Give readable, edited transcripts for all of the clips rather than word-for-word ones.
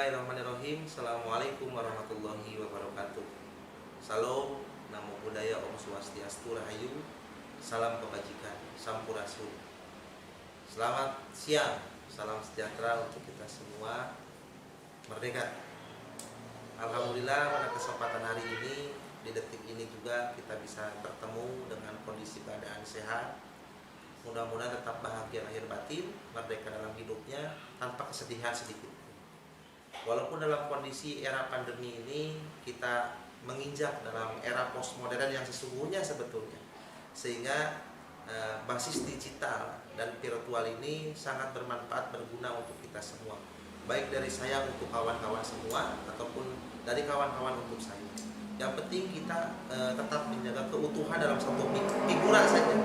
Bismillahirrahmanirrahim. Assalamualaikum warahmatullahi wabarakatuh. Salam, namo buddhaya, Om Swastiastu, Rahayu. Salam kebajikan, Sampurasun. Selamat siang, salam sejahtera untuk kita semua. Merdeka. Alhamdulillah pada kesempatan hari ini, di detik ini juga kita bisa bertemu dengan kondisi keadaan sehat. Mudah-mudahan tetap bahagia lahir batin, merdeka dalam hidupnya, tanpa kesedihan sedikit. Walaupun dalam kondisi era pandemi ini kita menginjak dalam era postmodern yang sesungguhnya sebetulnya, sehingga basis digital dan virtual ini sangat bermanfaat, berguna untuk kita semua, baik dari saya untuk kawan-kawan semua ataupun dari kawan-kawan untuk saya. Yang penting kita tetap menjaga keutuhan dalam satu figura saja,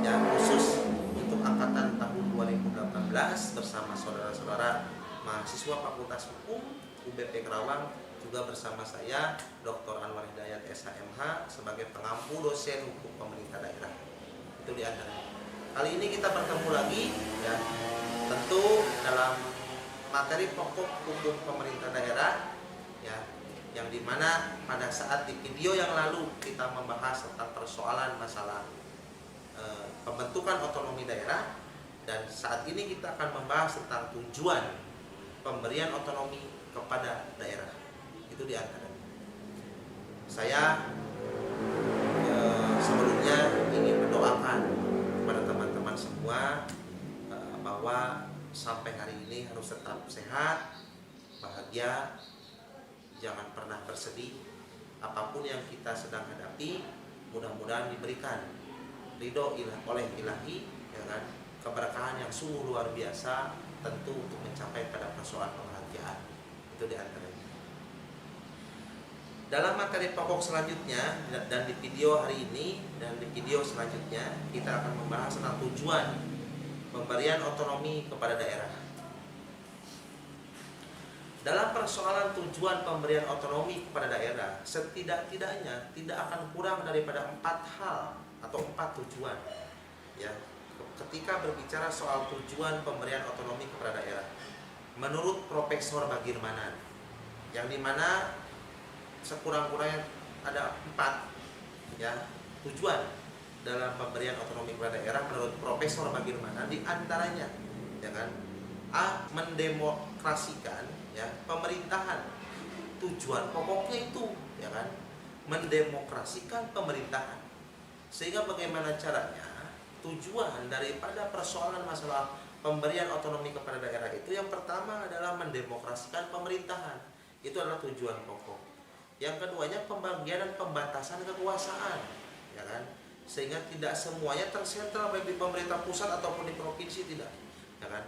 ya, khusus untuk angkatan tahun 2018 bersama saudara-saudara mahasiswa Fakultas Hukum UBP Kerawang, juga bersama saya Dr. Anwar Hidayat SHMH sebagai pengampu dosen hukum pemerintah daerah. Itu di antaranya. Kali ini kita bertemu lagi, ya, tentu dalam materi pokok hukum pemerintah daerah, ya, yang dimana pada saat di video yang lalu kita membahas tentang persoalan masalah pembentukan otonomi daerah, dan saat ini kita akan membahas tentang tujuan pemberian otonomi kepada daerah. Itu di antaranya. Saya sebelumnya ingin mendoakan kepada teman-teman semua bahwa sampai hari ini harus tetap sehat, bahagia, jangan pernah bersedih. Apapun yang kita sedang hadapi, mudah-mudahan diberikan ridho oleh Ilahi, ya kan, keberkahan yang sungguh luar biasa, tentu untuk mencapai pada persoalan kebahagiaan. Itu di antaranya. Dalam materi pokok selanjutnya dan di video hari ini dan di video selanjutnya kita akan membahas tentang tujuan pemberian otonomi kepada daerah. Dalam persoalan tujuan pemberian otonomi kepada daerah, setidak-tidaknya tidak akan kurang daripada 4 hal atau 4 tujuan, ya, ketika berbicara soal tujuan pemberian otonomi kepada daerah. Menurut Profesor Bagirmanan, yang dimana sekurang-kurangnya ada 4, ya, tujuan dalam pemberian otonomi kepada daerah menurut Profesor Bagirmanan, di antaranya, ya kan, A. Mendemokrasikan, ya, pemerintahan. Tujuan pokoknya itu, ya kan, mendemokrasikan pemerintahan. Sehingga bagaimana caranya? Tujuan daripada persoalan masalah pemberian otonomi kepada daerah itu yang pertama adalah mendemokrasikan pemerintahan. Itu adalah tujuan pokok. Yang keduanya pembagian dan pembatasan kekuasaan, ya kan? Sehingga tidak semuanya tersentral baik di pemerintah pusat ataupun di provinsi, tidak, ya kan?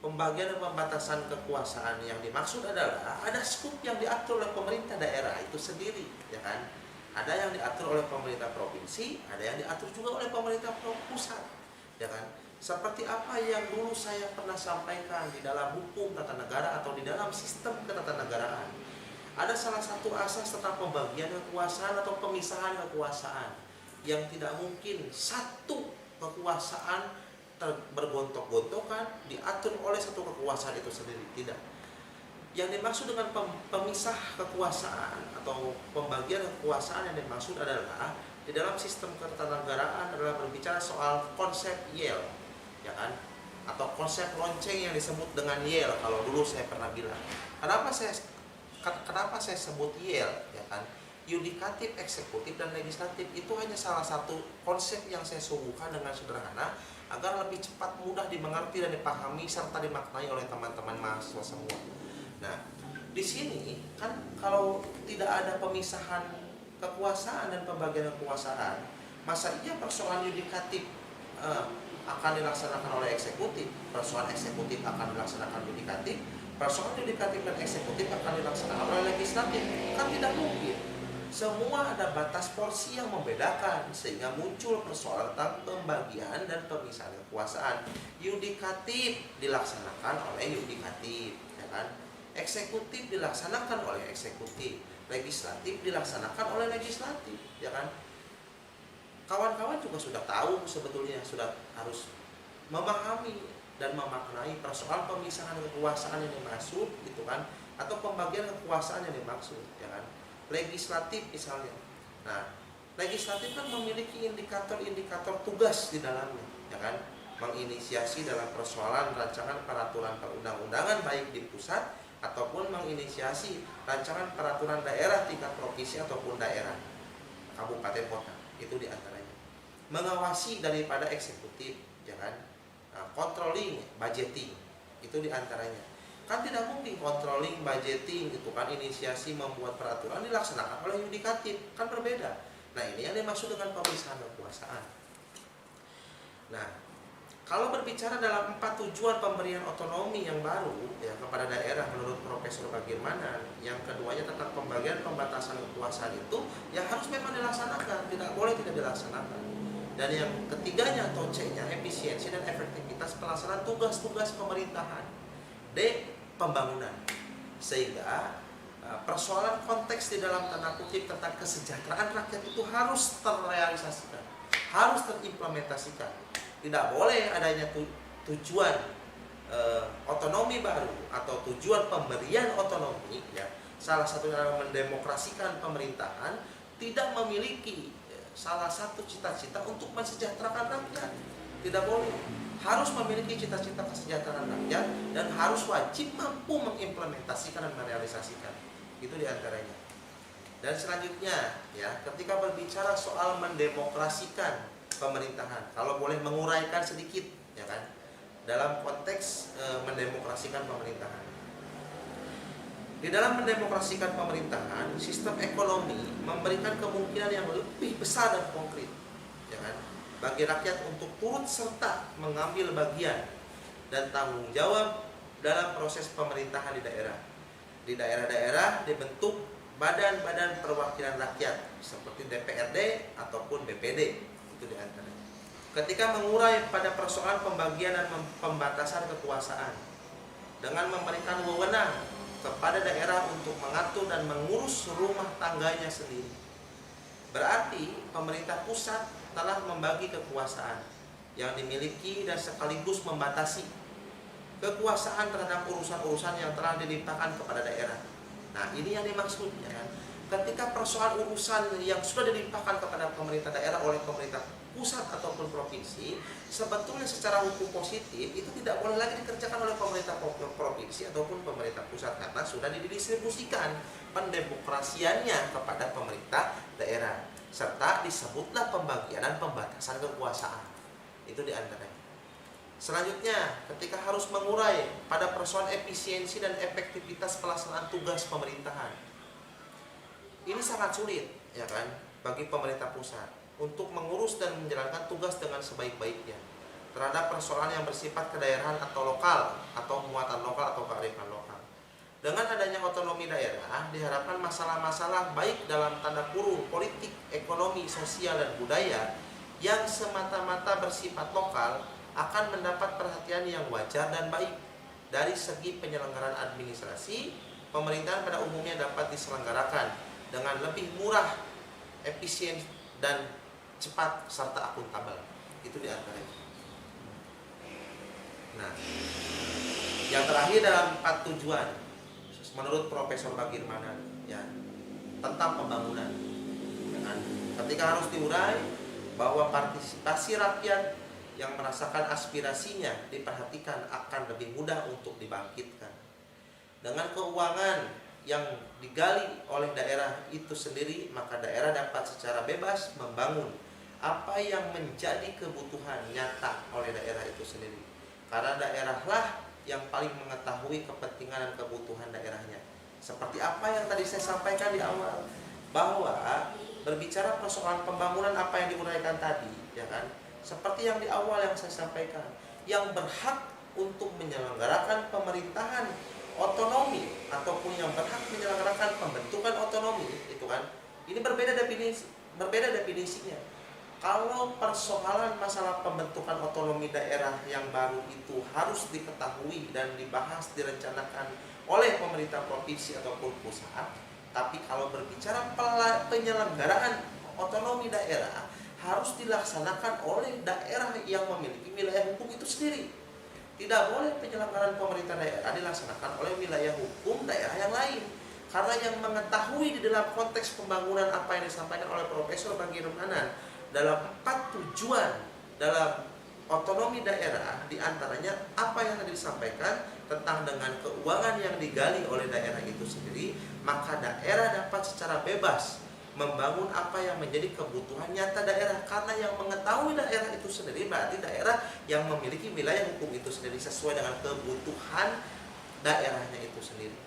Pembagian dan pembatasan kekuasaan yang dimaksud adalah ada skup yang diatur oleh pemerintah daerah itu sendiri, ya kan? Ada yang diatur oleh pemerintah provinsi, ada yang diatur juga oleh pemerintah pusat, ya kan? Seperti apa yang dulu saya pernah sampaikan di dalam hukum tata negara atau di dalam sistem ketatanegaraan. Ada salah satu asas tentang pembagian kekuasaan atau pemisahan kekuasaan, yang tidak mungkin satu kekuasaan bergontok-gontokan diatur oleh satu kekuasaan itu sendiri, tidak. Yang dimaksud dengan pemisah kekuasaan atau pembagian kekuasaan yang dimaksud adalah di dalam sistem ketatanegaraan adalah berbicara soal konsep Yale, ya kan, atau konsep lonceng yang disebut dengan Yale kalau dulu saya pernah bilang. Kenapa saya sebut Yale, ya kan? Yudikatif, eksekutif, dan legislatif itu hanya salah satu konsep yang saya suguhkan dengan sederhana agar lebih cepat, mudah dimengerti dan dipahami serta dimaknai oleh teman-teman mahasiswa semua. Nah, di sini kan kalau tidak ada pemisahan kekuasaan dan pembagian kekuasaan, masa iya persoalan yudikatif akan dilaksanakan oleh eksekutif, persoalan eksekutif akan dilaksanakan yudikatif, persoalan yudikatif dan eksekutif akan dilaksanakan oleh legislatif? Kan tidak mungkin. Semua ada batas porsi yang membedakan, sehingga muncul persoalan tentang pembagian dan pemisahan kekuasaan. Yudikatif dilaksanakan oleh yudikatif, ya kan? Eksekutif dilaksanakan oleh eksekutif, legislatif dilaksanakan oleh legislatif, ya kan? Kawan-kawan juga sudah tahu sebetulnya, sudah harus memahami dan memaknai persoalan pemisahan kekuasaan yang dimaksud, gitu kan, atau pembagian kekuasaan yang dimaksud, ya kan? Legislatif misalnya. Nah, legislatif kan memiliki indikator-indikator tugas di dalamnya, ya kan? Menginisiasi dalam persoalan rancangan peraturan perundang-undangan baik di pusat ataupun menginisiasi rancangan peraturan daerah tingkat provinsi ataupun daerah, kabupaten kota, itu diantaranya. Mengawasi daripada eksekutif, ya kan? Nah, controlling, budgeting, itu diantaranya. Kan tidak mungkin controlling, budgeting, itu kan inisiasi membuat peraturan dilaksanakan oleh yudikatif, kan berbeda. Nah, ini yang dimaksud dengan pemisahan kekuasaan. Nah, kalau berbicara dalam 4 tujuan pemberian otonomi yang baru ya kepada daerah menurut Profesor Bagirmanan, yang keduanya tentang pembagian pembatasan kekuasaan itu ya harus memang dilaksanakan, tidak boleh tidak dilaksanakan. Dan yang ketiganya atau C-nya, efisiensi dan efektivitas pelaksanaan tugas-tugas pemerintahan. D, pembangunan. Sehingga persoalan konteks di dalam tanda kutip tentang kesejahteraan rakyat itu harus terrealisasikan, harus terimplementasikan. Tidak boleh adanya tujuan otonomi baru atau tujuan pemberian otonomi, ya, salah satunya adalah mendemokrasikan pemerintahan, tidak memiliki salah satu cita-cita untuk mensejahterakan rakyat. Tidak boleh. Harus memiliki cita-cita kesejahteraan rakyat dan harus wajib mampu mengimplementasikan dan merealisasikan. Itu diantaranya. Dan selanjutnya, ya, ketika berbicara soal mendemokrasikan pemerintahan, kalau boleh menguraikan sedikit, ya kan, dalam konteks mendemokrasikan pemerintahan. Di dalam mendemokrasikan pemerintahan, sistem ekonomi memberikan kemungkinan yang lebih besar dan konkret, ya kan, bagi rakyat untuk turut serta mengambil bagian dan tanggung jawab dalam proses pemerintahan di daerah. Di daerah-daerah dibentuk badan-badan perwakilan rakyat seperti DPRD ataupun BPD. Itu diantaranya. Ketika mengurai pada persoalan pembagian dan pembatasan kekuasaan dengan memberikan wewenang kepada daerah untuk mengatur dan mengurus rumah tangganya sendiri, berarti pemerintah pusat telah membagi kekuasaan yang dimiliki dan sekaligus membatasi kekuasaan terhadap urusan-urusan yang telah dilimpahkan kepada daerah. Nah, ini yang dimaksud, ya kan? Ketika persoalan urusan yang sudah dilimpahkan kepada pemerintah daerah oleh pemerintah pusat ataupun provinsi, sebetulnya secara hukum positif itu tidak boleh lagi dikerjakan oleh pemerintah provinsi ataupun pemerintah pusat karena sudah didistribusikan pendemokrasiannya kepada pemerintah daerah, serta disebutlah pembagian dan pembatasan kekuasaan. Itu diantaranya. Selanjutnya, ketika harus mengurai pada persoalan efisiensi dan efektivitas pelaksanaan tugas pemerintahan, ini sangat sulit, ya kan, bagi pemerintah pusat untuk mengurus dan menjalankan tugas dengan sebaik-baiknya terhadap persoalan yang bersifat kedaerahan atau lokal atau muatan lokal atau kearifan lokal. Dengan adanya otonomi daerah, diharapkan masalah-masalah baik dalam tanda kurung politik, ekonomi, sosial, dan budaya yang semata-mata bersifat lokal akan mendapat perhatian yang wajar dan baik. Dari segi penyelenggaraan administrasi, pemerintahan pada umumnya dapat diselenggarakan dengan lebih murah, efisien, dan cepat serta akuntabel. Itu diantaranya. Nah, yang terakhir dalam 4 tujuan menurut Profesor Bagirmanan, ya, tentang pembangunan, ya kan? Ketika harus diurai bahwa partisipasi rakyat yang merasakan aspirasinya diperhatikan akan lebih mudah untuk dibangkitkan. Dengan keuangan yang digali oleh daerah itu sendiri, maka daerah dapat secara bebas membangun apa yang menjadi kebutuhan nyata oleh daerah itu sendiri. Karena daerahlah yang paling mengetahui kepentingan dan kebutuhan daerahnya. Seperti apa yang tadi saya sampaikan di awal, bahwa berbicara persoalan pembangunan apa yang diuraikan tadi, ya kan? Seperti yang di awal yang saya sampaikan, yang berhak untuk menyelenggarakan pemerintahan otonomi ataupun yang berhak menyelenggarakan pembentukan otonomi, itu kan, ini berbeda definisinya. Kalau persoalan masalah pembentukan otonomi daerah yang baru itu harus diketahui dan dibahas, direncanakan oleh pemerintah provinsi ataupun pusat, tapi kalau berbicara penyelenggaraan otonomi daerah harus dilaksanakan oleh daerah yang memiliki wilayah hukum itu sendiri. tidak boleh penyelenggaraan pemerintah daerah dilaksanakan oleh wilayah hukum daerah yang lain. Karena yang mengetahui di dalam konteks pembangunan apa yang disampaikan oleh Profesor Bagi Rumanan dalam 4 tujuan dalam otonomi daerah, diantaranya apa yang tadi disampaikan tentang dengan keuangan yang digali oleh daerah itu sendiri, maka daerah dapat secara bebas membangun apa yang menjadi kebutuhan nyata daerah. Karena yang mengetahui daerah itu sendiri berarti daerah yang memiliki wilayah hukum itu sendiri sesuai dengan kebutuhan daerahnya itu sendiri.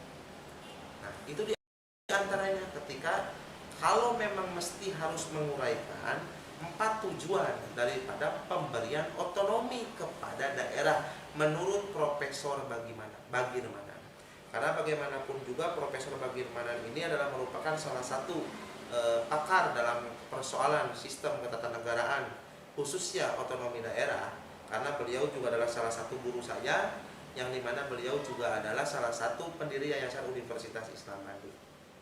Nah, itu diantaranya ketika kalau memang mesti harus menguraikan 4 tujuan daripada pemberian otonomi kepada daerah menurut Profesor Bagi Rumanan. Karena bagaimanapun juga Profesor Bagi Rumanan ini adalah merupakan salah satu pakar dalam persoalan sistem ketatanegaraan khususnya otonomi daerah, karena beliau juga adalah salah satu guru saya, yang dimana beliau juga adalah salah satu pendiri Yayasan Universitas Islam Bandung.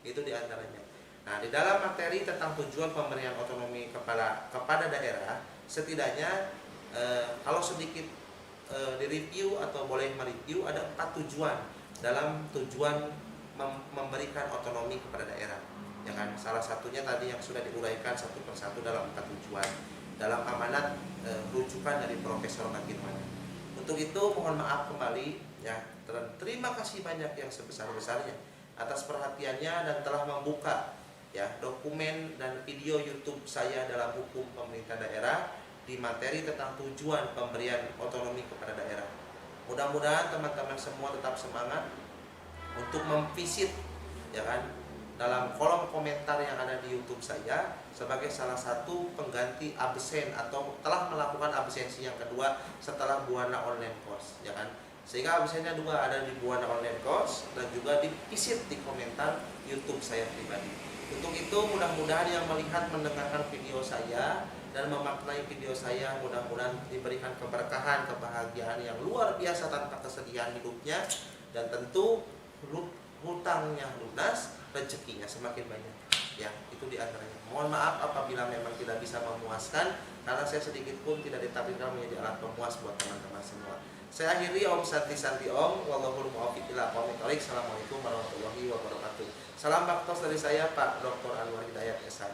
Itu diantaranya. Nah, di dalam materi tentang tujuan pemberian otonomi kepada daerah, setidaknya kalau sedikit direview atau boleh mereview, ada 4 tujuan dalam tujuan memberikan otonomi kepada daerah. Ya kan, salah satunya tadi yang sudah diuraikan satu persatu dalam 4 tujuan dalam amanat rujukan dari Profesor Bagi Rumanan. Untuk itu mohon maaf kembali ya, dan terima kasih banyak yang sebesar-besarnya atas perhatiannya dan telah membuka ya dokumen dan video YouTube saya dalam hukum pemerintah daerah di materi tentang tujuan pemberian otonomi kepada daerah. Mudah-mudahan teman-teman semua tetap semangat untuk memvisit ya kan dalam kolom komentar yang ada di YouTube saya sebagai salah satu pengganti absen atau telah melakukan absensi yang kedua setelah Buana Online Course ya kan. Sehingga absennya 2 ada di Buana Online Course dan juga di visit di komentar YouTube saya pribadi. Untuk itu mudah-mudahan yang melihat mendengarkan video saya dan memaknai video saya mudah-mudahan diberikan keberkahan, kebahagiaan yang luar biasa tanpa kesedihan hidupnya, dan tentu hutangnya lunas, rezekinya semakin banyak. Ya, itu diantaranya. Mohon maaf apabila memang tidak bisa memuaskan, karena saya sedikit pun tidak ditakdirkan menjadi alat pemuas buat teman-teman semua. Saya akhiri, Om Santi Om, wallahul muwaffiq ila aqwamit thoriq. Assalamualaikum warahmatullahi wabarakatuh. Salam baktos dari saya, Pak Dr. Anwar Hidayat SH.